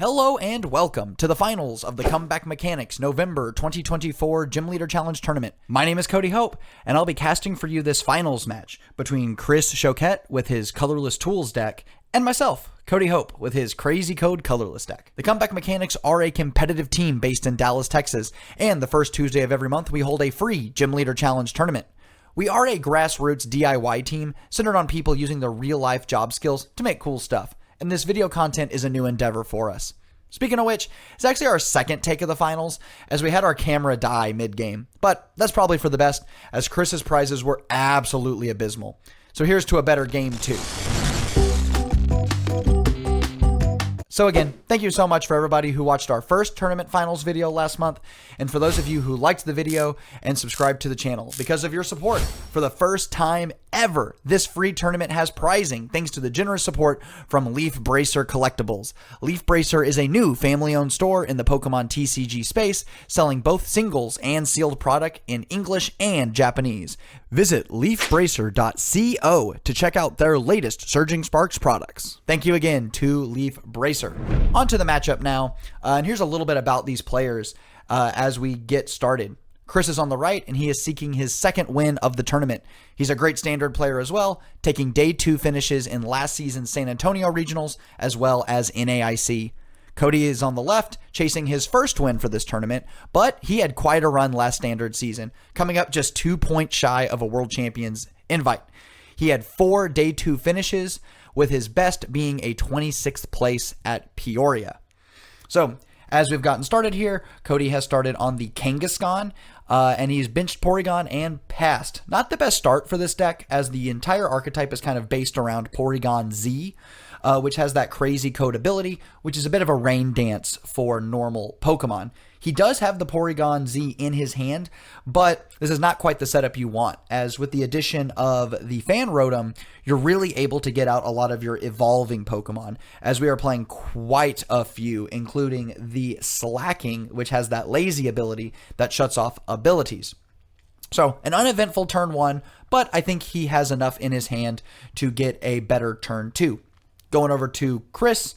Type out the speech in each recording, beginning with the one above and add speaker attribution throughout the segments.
Speaker 1: Hello and welcome to the finals of the Comeback Mechanics November 2024 Gym Leader Challenge Tournament. My name is Cody Hope, and I'll be casting for you this finals match between Chris Choquette with his Colorless Tools deck and myself, Cody Hope, with his Crazy Code Colorless deck. The Comeback Mechanics are a competitive team based in Dallas, Texas, and the first Tuesday of every month we hold a free Gym Leader Challenge tournament. We are a grassroots DIY team centered on people using their real-life job skills to make cool stuff, and this video content is a new endeavor for us. Speaking of which, it's actually our second take of the finals, as we had our camera die mid-game, but that's probably for the best, as Chris's prizes were absolutely abysmal. So here's to a better game 2. So again, thank you so much for everybody who watched our first tournament finals video last month, and for those of you who liked the video and subscribed to the channel. Because of your support, for the first time ever, this free tournament has prizing thanks to the generous support from Leaf Bracer Collectibles. Leaf Bracer is a new family-owned store in the Pokemon TCG space, selling both singles and sealed product in English and Japanese. Visit leafbracer.co to check out their latest Surging Sparks products. Thank you again to Leaf Bracer. On to the matchup now, and here's a little bit about these players as we get started. Chris is on the right, and he is seeking his second win of the tournament. He's a great standard player as well, taking Day 2 finishes in last season's San Antonio Regionals, as well as NAIC. Cody is on the left, chasing his first win for this tournament, but he had quite a run last standard season, coming up just 2 points shy of a World Champions invite. He had 4 Day 2 finishes, with his best being a 26th place at Peoria. So, as we've gotten started here, Cody has started on the Kangaskhan, and he's benched Porygon and passed. Not the best start for this deck, as the entire archetype is kind of based around Porygon Z, which has that Crazy Code ability, which is a bit of a rain dance for normal Pokemon. He does have the Porygon Z in his hand, but this is not quite the setup you want, as with the addition of the Fan Rotom, you're really able to get out a lot of your evolving Pokemon, as we are playing quite a few, including the Slacking, which has that lazy ability that shuts off abilities. So, an uneventful turn 1, but I think he has enough in his hand to get a better turn 2. Going over to Chris.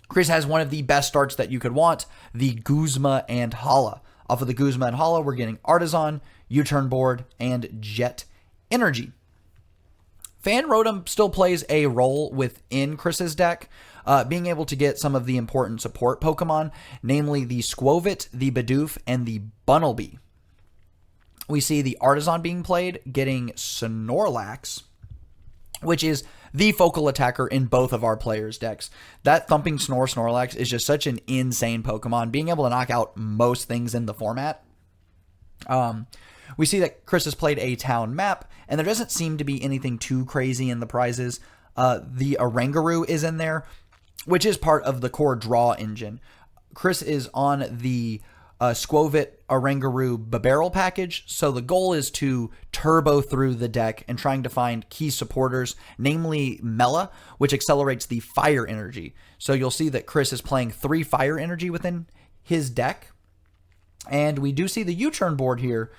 Speaker 1: Chris has one of the best starts that you could want, the Guzma and Hala. Off of the Guzma and Hala, we're getting Artisan, U-Turn Board, and Jet Energy. Fan Rotom still plays a role within Chris's deck, being able to get some of the important support Pokemon, namely the Squovit, the Bidoof, and the Bunnelby. We see the Artisan being played, getting Snorlax, which is the focal attacker in both of our players' decks. That Thumping Snorlax is just such an insane Pokemon, being able to knock out most things in the format. We see that Chris has played a town map, and there doesn't seem to be anything too crazy in the prizes. The Oranguru is in there, which is part of the core draw engine. Chris is on the Squovit Oranguru Barrel package, so the goal is to turbo through the deck and trying to find key supporters, namely Mela, which accelerates the fire energy. So you'll see that Chris is playing 3 fire energy within his deck, and we do see the U-Turn board here.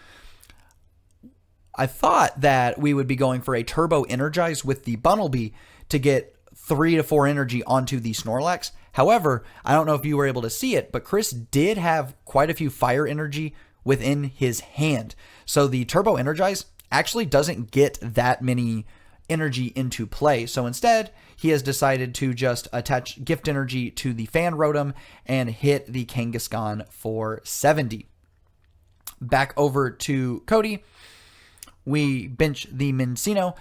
Speaker 1: I thought that we would be going for a turbo energize with the Bunnelby to get 3 to 4 energy onto the Snorlax. However, I don't know if you were able to see it, but Chris did have quite a few fire energy within his hand. So the Turbo Energize actually doesn't get that many energy into play. So instead, he has decided to just attach Gift Energy to the Fan Rotom and hit the Kangaskhan for 70. Back over to Cody. We bench the Minccino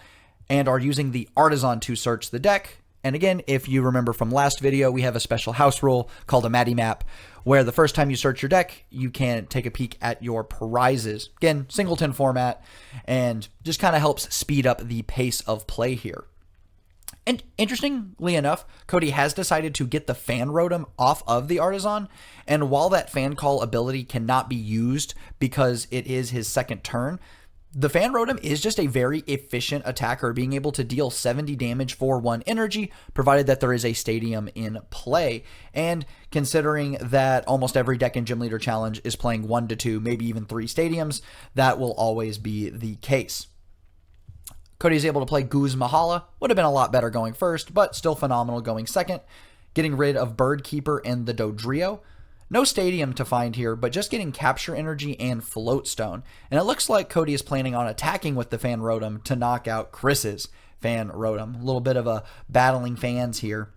Speaker 1: and are using the Artisan to search the deck. And again, if you remember from last video, we have a special house rule called a Matty Map, where the first time you search your deck, you can take a peek at your prizes. Again, singleton format, and just kind of helps speed up the pace of play here. And interestingly enough, Cody has decided to get the Fan Rotom off of the Artisan, and while that Fan Call ability cannot be used because it is his second turn, the Fan Rotom is just a very efficient attacker, being able to deal 70 damage for 1 energy, provided that there is a stadium in play. And considering that almost every deck in Gym Leader Challenge is playing 1 to 2, maybe even 3 stadiums, that will always be the case. Cody's able to play Guzma Hala. Would have been a lot better going first, but still phenomenal going second. getting rid of Bird Keeper and the Dodrio. No stadium to find here, but just getting Capture Energy and Float Stone. And it looks like Cody is planning on attacking with the Fan Rotom to knock out Chris's Fan Rotom. A little bit of a battling fans here.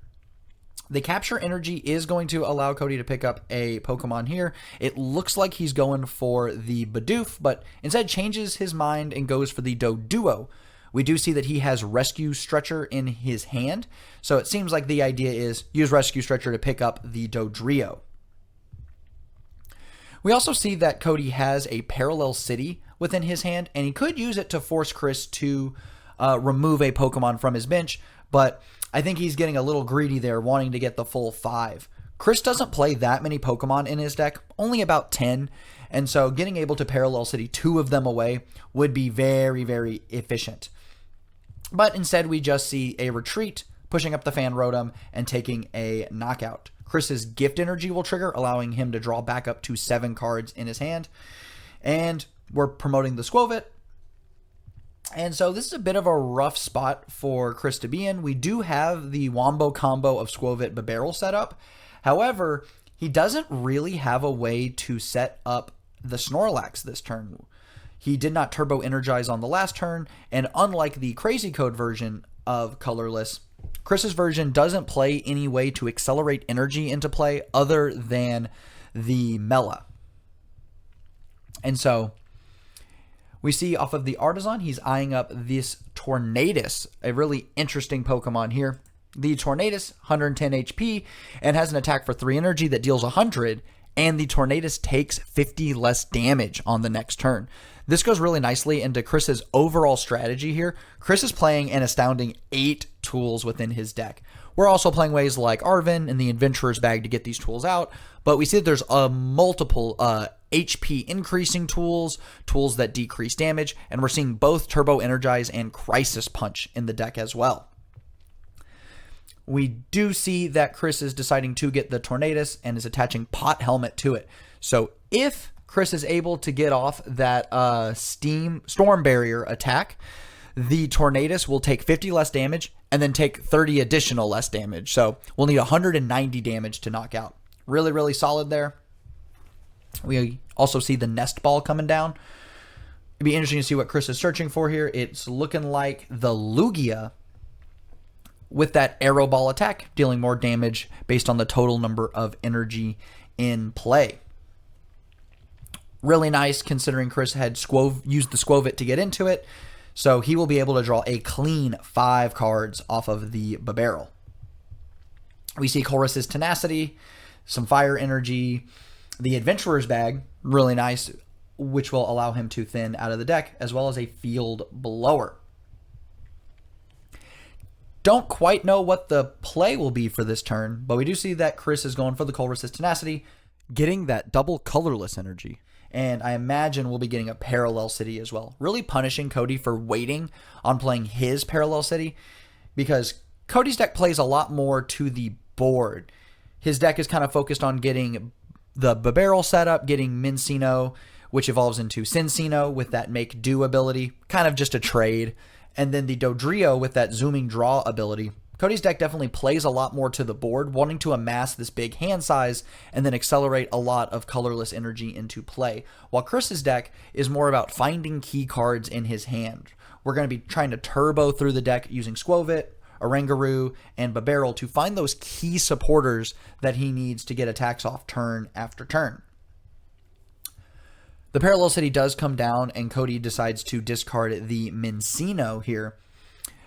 Speaker 1: The Capture Energy is going to allow Cody to pick up a Pokemon here. It looks like he's going for the Bidoof, but instead changes his mind and goes for the Doduo. We do see that he has Rescue Stretcher in his hand, so it seems like the idea is use Rescue Stretcher to pick up the Dodrio. We also see that Cody has a Parallel City within his hand, and he could use it to force Chris to remove a Pokemon from his bench, but I think he's getting a little greedy there, wanting to get the full 5. Chris doesn't play that many Pokemon in his deck, only about 10, and so getting able to Parallel City 2 of them away would be very, very efficient. But instead, we just see a retreat, pushing up the Fan Rotom and taking a knockout. Chris's Gift Energy will trigger, allowing him to draw back up to 7 cards in his hand. And we're promoting the Skwovet. And so this is a bit of a rough spot for Chris to be in. We do have the Wombo combo of Skwovet Bibarel set up. However, he doesn't really have a way to set up the Snorlax this turn. He did not Turbo Energize on the last turn, and unlike the Crazy Code version of Colorless, Chris's version doesn't play any way to accelerate energy into play other than the Mela. And so we see off of the Artisan, he's eyeing up this Tornadus, a really interesting Pokemon here. The Tornadus, 110 HP, and has an attack for 3 energy that deals 100, and the Tornadus takes 50 less damage on the next turn. This goes really nicely into Chris's overall strategy here. Chris is playing an astounding 8 tools within his deck. We're also playing ways like Arven and the Adventurer's Bag to get these tools out, but we see that there's multiple HP increasing tools, tools that decrease damage, and we're seeing both Turbo Energize and Crisis Punch in the deck as well. We do see that Chris is deciding to get the Tornadus and is attaching Pot Helmet to it. So if Chris is able to get off that Storm Barrier attack, the Tornadus will take 50 less damage and then take 30 additional less damage. So we'll need 190 damage to knock out. Really, really solid there. We also see the Nest Ball coming down. It'd be interesting to see what Chris is searching for here. It's looking like the Lugia with that Arrow Ball attack, dealing more damage based on the total number of energy in play. Really nice considering Chris had used the Skwovet to get into it. So he will be able to draw a clean 5 cards off of the Bibarel. We see Chorus's Tenacity, some Fire Energy, the Adventurer's Bag, really nice, which will allow him to thin out of the deck, as well as a Field Blower. Don't quite know what the play will be for this turn, but we do see that Chris is going for the Chorus's Tenacity,
Speaker 2: getting that double colorless energy.
Speaker 1: And I imagine we'll be getting a Parallel City as well. Really punishing Cody for waiting on playing his Parallel City, because Cody's deck plays a lot more to the board. His deck is kind of focused on getting the Bibarel setup, getting Mincino, which evolves into Cincino with that Make Do ability, kind of just a trade. And then the Dodrio with that Zooming Draw ability. Cody's deck definitely plays a lot more to the board, wanting to amass this big hand size and then accelerate a lot of colorless energy into play. While Chris's deck is more about finding key cards in his hand. We're going to be trying to turbo through the deck using Skwovet, Oranguru, and Bibarel to find those key supporters that he needs to get attacks off turn after turn. The Parallel City does come down, and Cody decides to discard the Mincino here.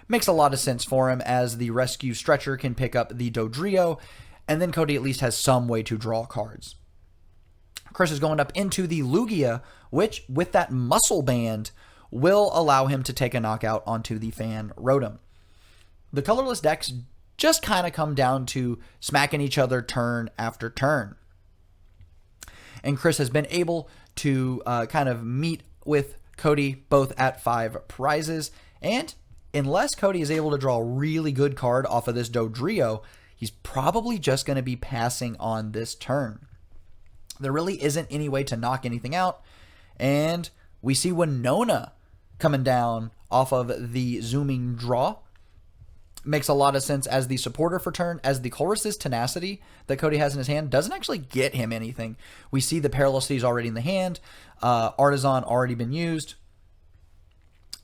Speaker 1: Makes a lot of sense for him, as the Rescue Stretcher can pick up the Dodrio, and then Cody at least has some way to draw cards. Chris is going up into the Lugia, which, with that Muscle Band, will allow him to take a knockout onto the Fan Rotom. The colorless decks just kind of come down to smacking each other turn after turn. And Chris has been able to kind of meet with Cody both at 5 prizes. And unless Cody is able to draw a really good card off of this Dodrio, he's probably just going to be passing on this turn. There really isn't any way to knock anything out. And we see Winona coming down off of the Zooming Draw. Makes a lot of sense as the supporter for turn, as the Colress's Tenacity that Cody has in his hand doesn't actually get him anything. We see the Parallel Cities already in the hand, Artisan already been used,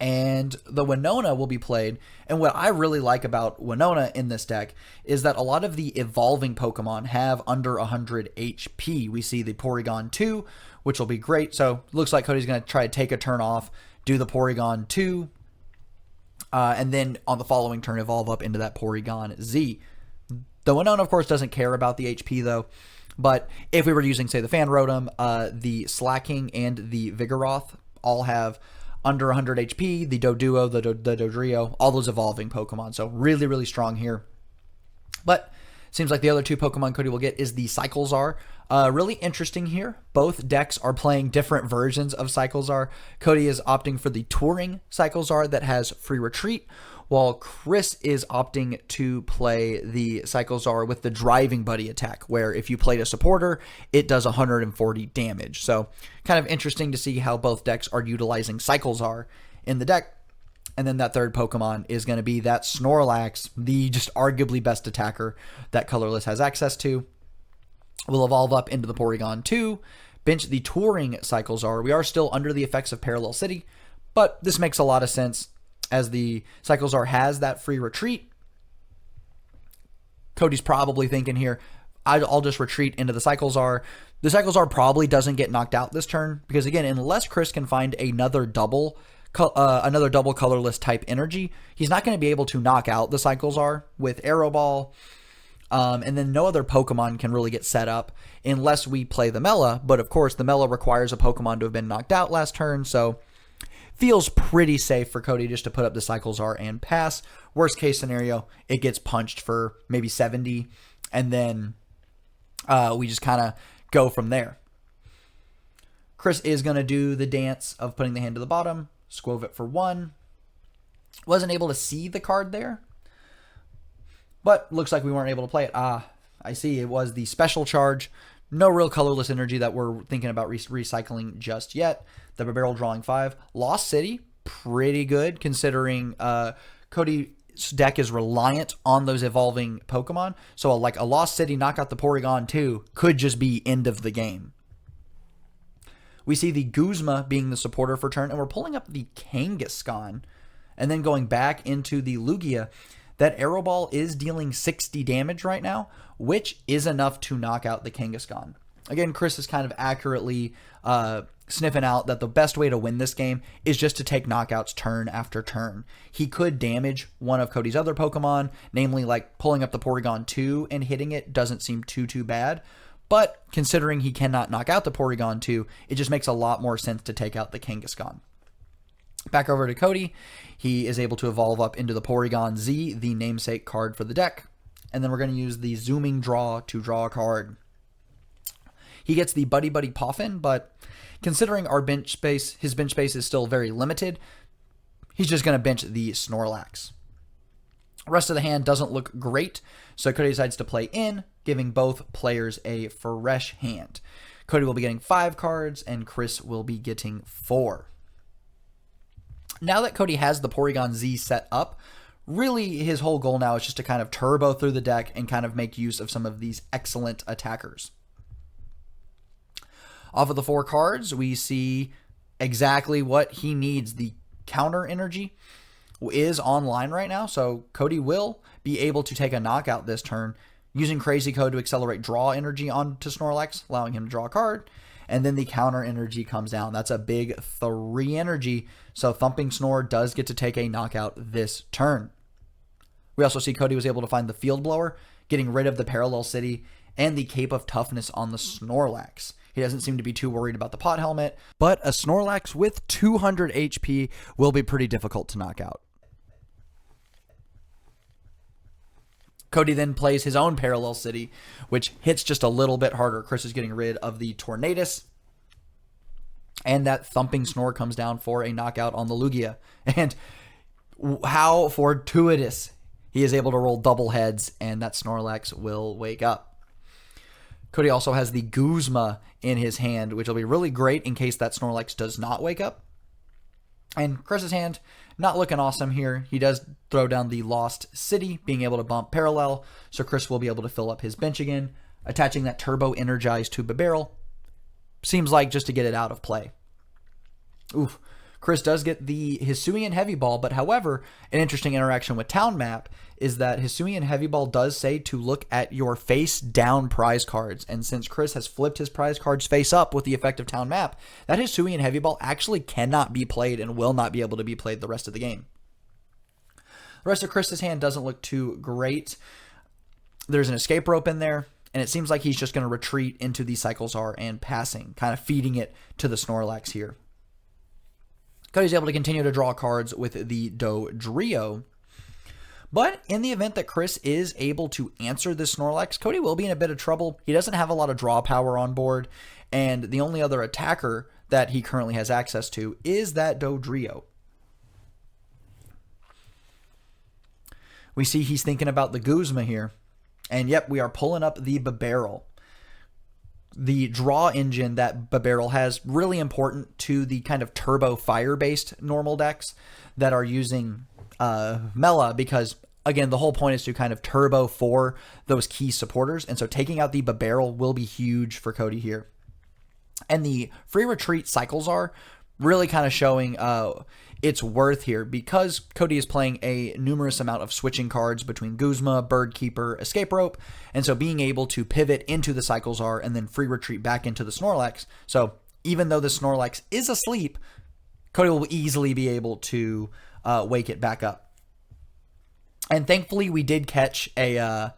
Speaker 1: and the Winona will be played. And what I really like about Winona in this deck is that a lot of the evolving Pokemon have under 100 HP. We see the Porygon 2, which will be great. So looks like Cody's going to try to take a turn off, do the Porygon 2, and then on the following turn evolve up into that Porygon Z. The Winona, of course, doesn't care about the HP, though. But if we were using, say, the Fan Rotom, the Slacking and the Vigoroth all have under 100 HP, the Doduo, the Dodrio, all those evolving Pokemon. So really, really strong here. But seems like the other two Pokemon Cody will get is the Cyclezar. Really interesting here. Both decks are playing different versions of Cyclezar. Cody is opting for the Touring Cyclezar that has free retreat, while Chris is opting to play the Cyclezar with the Driving Buddy attack, where if you played a supporter, it does 140 damage. So kind of interesting to see how both decks are utilizing Cyclezar in the deck. And then that third Pokemon is going to be that Snorlax, the just arguably best attacker that Colorless has access to. Will evolve up into the Porygon 2, bench the Touring Cyclezar. We are still under the effects of Parallel City, but this makes a lot of sense as the Cyclezar has that free retreat. Cody's probably thinking here, I'll just retreat into the Cyclezar. The Cyclezar probably doesn't get knocked out this turn because, again, unless Chris can find another double colorless type energy, he's not going to be able to knock out the Cyclezar with Arrow Ball. And then no other Pokemon can really get set up unless we play the Mela. But of course, the Mela requires a Pokemon to have been knocked out last turn. So feels pretty safe for Cody just to put up the Cyclezar and pass. Worst case scenario, it gets punched for maybe 70. And then we just kind of go from there. Chris is going to do the dance of putting the hand to the bottom. Squove it for 1. Wasn't able to see the card there. But looks like we weren't able to play it. I see. It was the special charge. No real colorless energy that we're thinking about recycling just yet. The barrel drawing 5. Lost City, pretty good considering Cody's deck is reliant on those evolving Pokemon. So like a Lost City knock out the Porygon 2 could just be end of the game. We see the Guzma being the supporter for turn, and we're pulling up the Kangaskhan, and then going back into the Lugia. That Arrow Ball is dealing 60 damage right now, which is enough to knock out the Kangaskhan. Again, Chris is kind of accurately sniffing out that the best way to win this game is just to take knockouts turn after turn. He could damage one of Cody's other Pokemon, namely like pulling up the Porygon 2 and hitting it doesn't seem too bad. But considering he cannot knock out the Porygon 2, it just makes a lot more sense to take out the Kangaskhan. Back over to Cody. He is able to evolve up into the Porygon Z, the namesake card for the deck. And then we're going to use the Zooming Draw to draw a card. He gets the Buddy Buddy Poffin, but considering our bench space, his bench space is still very limited, he's just going to bench the Snorlax. Rest of the hand doesn't look great, so Cody decides to play in, giving both players a fresh hand. Cody will be getting 5 cards, and Chris will be getting 4. Now that Cody has the Porygon Z set up, really his whole goal now is just to kind of turbo through the deck and kind of make use of some of these excellent attackers. Off of the 4 cards, we see exactly what he needs. The counter energy is online right now, so Cody will be able to take a knockout this turn using Crazy Code to accelerate draw energy onto Snorlax, allowing him to draw a card. And then the counter energy comes down. That's a big 3 energy. So Thumping Snore does get to take a knockout this turn. We also see Cody was able to find the Field Blower, getting rid of the Parallel City and the Cape of Toughness on the Snorlax. He doesn't seem to be too worried about the Pot Helmet,
Speaker 2: But a Snorlax with 200 HP will be pretty difficult to knock out.
Speaker 1: Cody then plays his own Parallel City, which hits just a little bit harder. Chris is getting rid of the Tornadus. And that Thumping Snore comes down for a knockout on the Lugia. And how fortuitous. He is able to roll double heads, and that Snorlax will wake up. Cody also has the Guzma in his hand, which will be really great in case that Snorlax does not wake up. And Chris's hand, not looking awesome here. He does throw down the Lost City, being able to bump Parallel, so Chris will be able to fill up his bench again. Attaching that Turbo Energize to the barrel. Seems like just to get it out of play. Oof. Chris does get the Hisuian Heavy Ball, but however, an interesting interaction with Town Map is that Hisuian Heavy Ball does say to look at your face down prize cards. And since Chris has flipped his prize cards face up with the effect of Town Map, that Hisuian Heavy Ball actually cannot be played and will not be able to be played the rest of the game. The rest of Chris's hand doesn't look too great. There's an escape rope in there, and it seems like he's just going to retreat into the Cyclezar and passing, kind of feeding it to the Snorlax here. Cody's able to continue to draw cards with the Dodrio. But in the event that Chris is able to answer this Snorlax, Cody will be in a bit of trouble. He doesn't have a lot of draw power on board, and the only other attacker that he currently has access to is that Dodrio. We see he's thinking about the Guzma here. And yep, we are pulling up the Babarrel. The draw engine that Babarrel has, really important to the kind of turbo fire-based normal decks that are using Mela, because again, the whole point is to kind of turbo for those key supporters. And so taking out the Babarrel will be huge for Cody here. And the free retreat Cyclezar really kind of showing its worth here, because Cody is playing a numerous amount of switching cards between Guzma, Birdkeeper, Escape Rope, and so being able to pivot into the Cyclezar and then free retreat back into the Snorlax. So even though the Snorlax is asleep, Cody will easily be able to wake it back up. And thankfully, we did catch a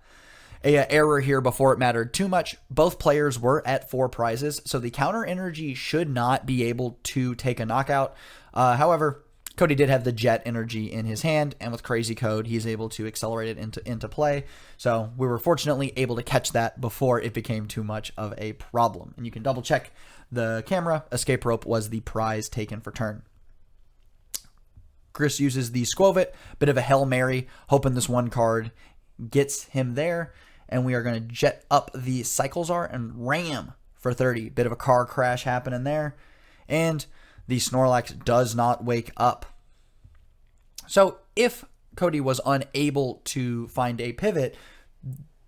Speaker 1: error here before it mattered too much. Both players were at 4 prizes, so the counter energy should not be able to take a knockout. However, Cody did have the Jet energy in his hand, and with Crazy Code, he's able to accelerate it into play. So we were fortunately able to catch that before it became too much of a problem. And you can double check the camera. Escape Rope was the prize taken for turn. Chris uses the Squovit, bit of a Hail Mary, hoping this one card gets him there. And we are going to jet up the Cyclezar and ram for 30. Bit of a car crash happening there. And the Snorlax does not wake up. So if Cody was unable to find a pivot,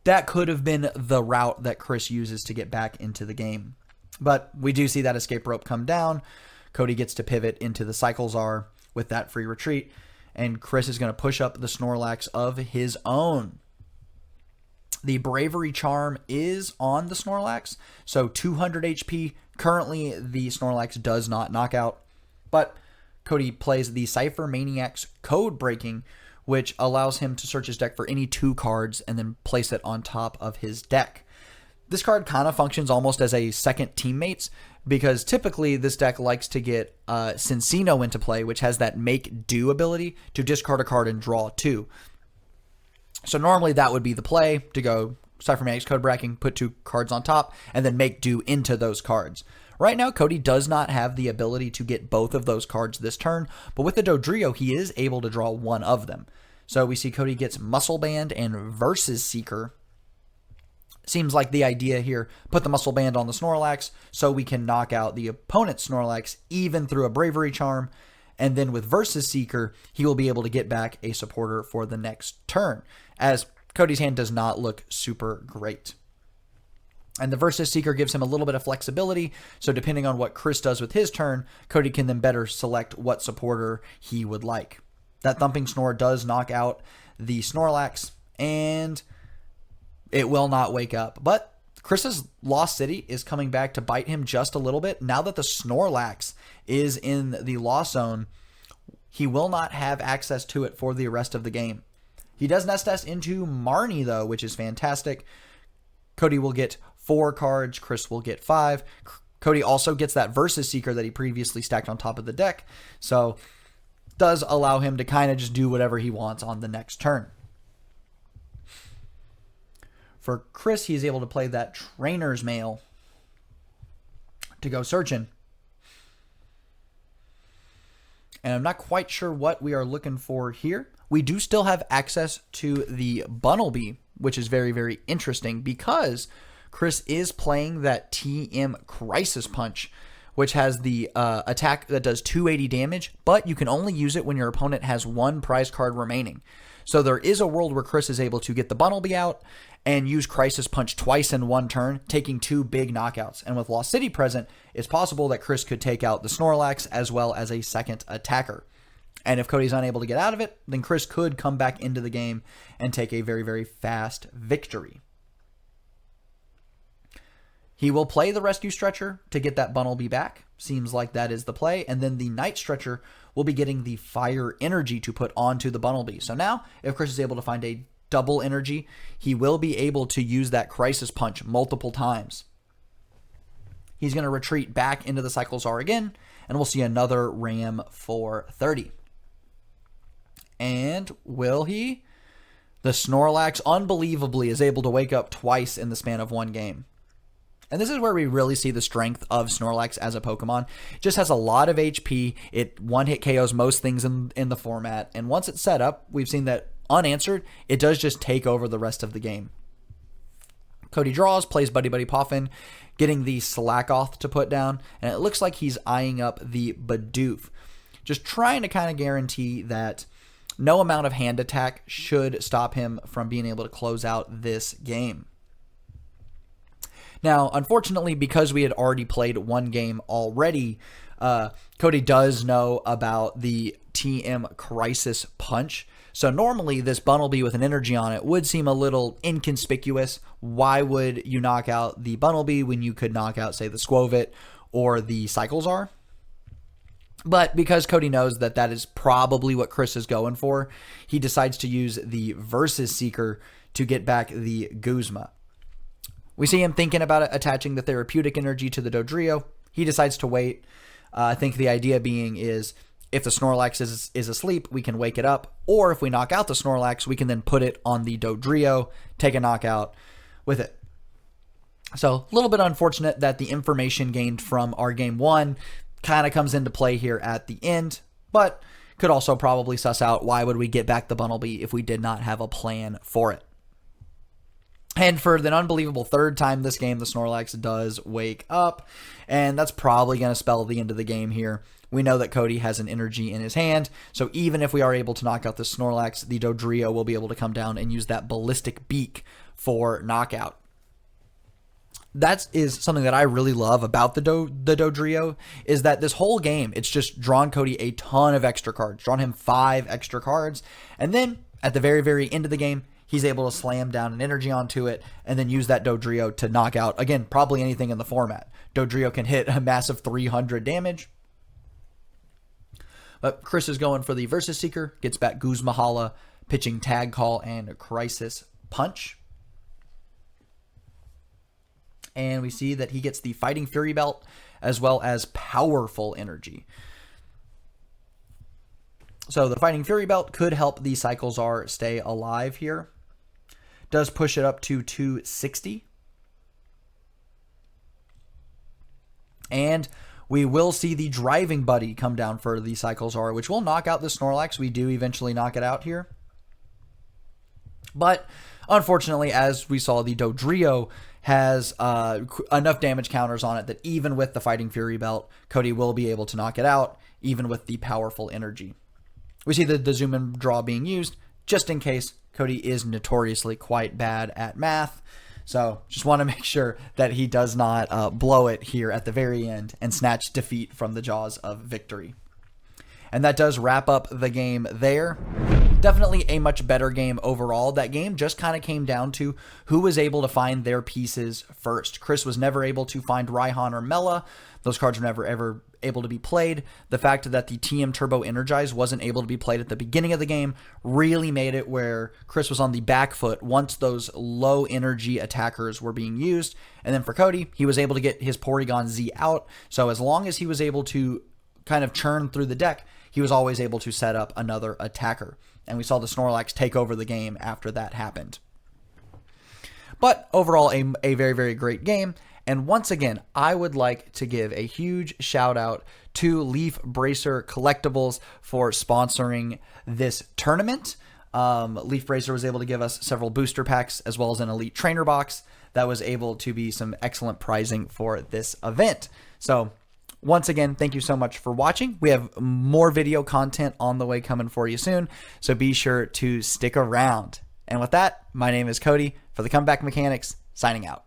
Speaker 1: that could have been the route that Chris uses to get back into the game. But we do see that escape rope come down. Cody gets to pivot into the Cyclezar with that free retreat. And Chris is going to push up the Snorlax of his own. The Bravery Charm is on the Snorlax, so 200 HP. Currently, the Snorlax does not knock out, but Cody plays the Cypher Maniac's Code Breaking, which allows him to search his deck for any 2 cards and then place it on top of his deck. This card kind of functions almost as a second teammates, because typically this deck likes to get Cincino into play, which has that Make Do ability to discard a card and draw 2. So normally that would be the play, to go Cypher Maniac's Code Breaking, put 2 cards on top, and then Make Do into those cards. Right now, Cody does not have the ability to get both of those cards this turn, but with the Dodrio, he is able to draw one of them. So we see Cody gets Muscle Band and Versus Seeker. Seems like the idea here, put the Muscle Band on the Snorlax so we can knock out the opponent's Snorlax even through a Bravery Charm. And then with Versus Seeker, he will be able to get back a supporter for the next turn, as Cody's hand does not look super great. And the Versus Seeker gives him a little bit of flexibility, so depending on what Chris does with his turn, Cody can then better select what supporter he would like. That Thumping Snore does knock out the Snorlax, and it will not wake up. But Chris's Lost City is coming back to bite him just a little bit. Now that the Snorlax is in the Lost Zone, he will not have access to it for the rest of the game. He does Nest Nest into Marnie, though, which is fantastic. Cody will get 4 cards. Chris will get 5. Cody also gets that Versus Seeker that he previously stacked on top of the deck. So does allow him to kind of just do whatever he wants on the next turn. For Chris, he's able to play that Trainer's Mail to go searching. And I'm not quite sure what we are looking for here. We do still have access to the Bunnelby, which is very, very interesting because Chris is playing that TM Crisis Punch, which has the attack that does 280 damage, but you can only use it when your opponent has one prize card remaining. So there is a world where Chris is able to get the Bunnelby out and use Crisis Punch twice in one turn, taking 2 big knockouts. And with Lost City present, it's possible that Chris could take out the Snorlax as well as a second attacker. And if Cody's unable to get out of it, then Chris could come back into the game and take a very, very fast victory. He will play the Rescue Stretcher to get that Bunnelby back. Seems like that is the play. And then the Night Stretcher will be getting the Fire Energy to put onto the Bunnelby. So now, if Chris is able to find a double energy, he will be able to use that Crisis Punch multiple times. He's going to retreat back into the Cyclozar again, and we'll see another Ram for 30. And will he? The Snorlax, unbelievably, is able to wake up twice in the span of one game. And this is where we really see the strength of Snorlax as a Pokemon. It just has a lot of HP. It one-hit KOs most things in the format. And once it's set up, we've seen that unanswered, it does just take over the rest of the game. Cody draws, plays Buddy Buddy Poffin, getting the Slackoth to put down. And it looks like he's eyeing up the Bidoof. Just trying to kind of guarantee that no amount of hand attack should stop him from being able to close out this game. Now, unfortunately, because we had already played one game already, Cody does know about the TM Crisis Punch. So normally this Bunnelby with an energy on it would seem a little inconspicuous. Why would you knock out the Bunnelby when you could knock out, say, the Squovit or the Cyclozar? But because Cody knows that that is probably what Chris is going for, he decides to use the Versus Seeker to get back the Guzma. We see him thinking about attaching the Therapeutic Energy to the Dodrio. He decides to wait. I think the idea being is if the Snorlax is asleep, we can wake it up. Or if we knock out the Snorlax, we can then put it on the Dodrio, take a knockout with it. So a little bit unfortunate that the information gained from our game one kind of comes into play here at the end, but could also probably suss out why would we get back the Bunnelby if we did not have a plan for it. And for the unbelievable third time this game, the Snorlax does wake up, and that's probably going to spell the end of the game here. We know that Cody has an energy in his hand, so even if we are able to knock out the Snorlax, the Dodrio will be able to come down and use that Ballistic Beak for knockout. That is something that I really love about the Dodrio, is that this whole game, it's just drawn Cody a ton of extra cards, drawn him 5 extra cards, and then at the very, very end of the game, he's able to slam down an energy onto it and then use that Dodrio to knock out, again, probably anything in the format. Dodrio can hit a massive 300 damage. But Chris is going for the Versus Seeker, gets back Guzmahala, pitching Tag Call and a Crisis Punch. And we see that he gets the Fighting Fury Belt as well as Powerful Energy. So the Fighting Fury Belt could help the Cyclozar stay alive here. Does push it up to 260. And we will see the Driving Buddy come down for the Cyclozar, which will knock out the Snorlax. We do eventually knock it out here. But unfortunately, as we saw, the Dodrio has enough damage counters on it that even with the Fighting Fury Belt, Cody will be able to knock it out, even with the Powerful Energy. We see the zoom and draw being used, just in case. Cody is notoriously quite bad at math, so just want to make sure that he does not blow it here at the very end and snatch defeat from the jaws of victory. And that does wrap up the game there. Definitely a much better game overall. That game just kind of came down to who was able to find their pieces first. Chris was never able to find Raihan or Mela. Those cards were never ever able to be played. The fact that the TM Turbo Energize wasn't able to be played at the beginning of the game really made it where Chris was on the back foot once those low energy attackers were being used. And then for Cody, he was able to get his Porygon Z out. So as long as he was able to kind of churn through the deck, he was always able to set up another attacker. And we saw the Snorlax take over the game after that happened. But overall, a very, very great game. And once again, I would like to give a huge shout out to Leaf Bracer Collectibles for sponsoring this tournament. Leaf Bracer was able to give us several booster packs as well as an Elite Trainer box that was able to be some excellent prizing for this event. So Once again, thank you so much for watching. We have more video content on the way coming for you soon, so be sure to stick around. And with that, my name is Cody for the Comeback Mechanics, signing out.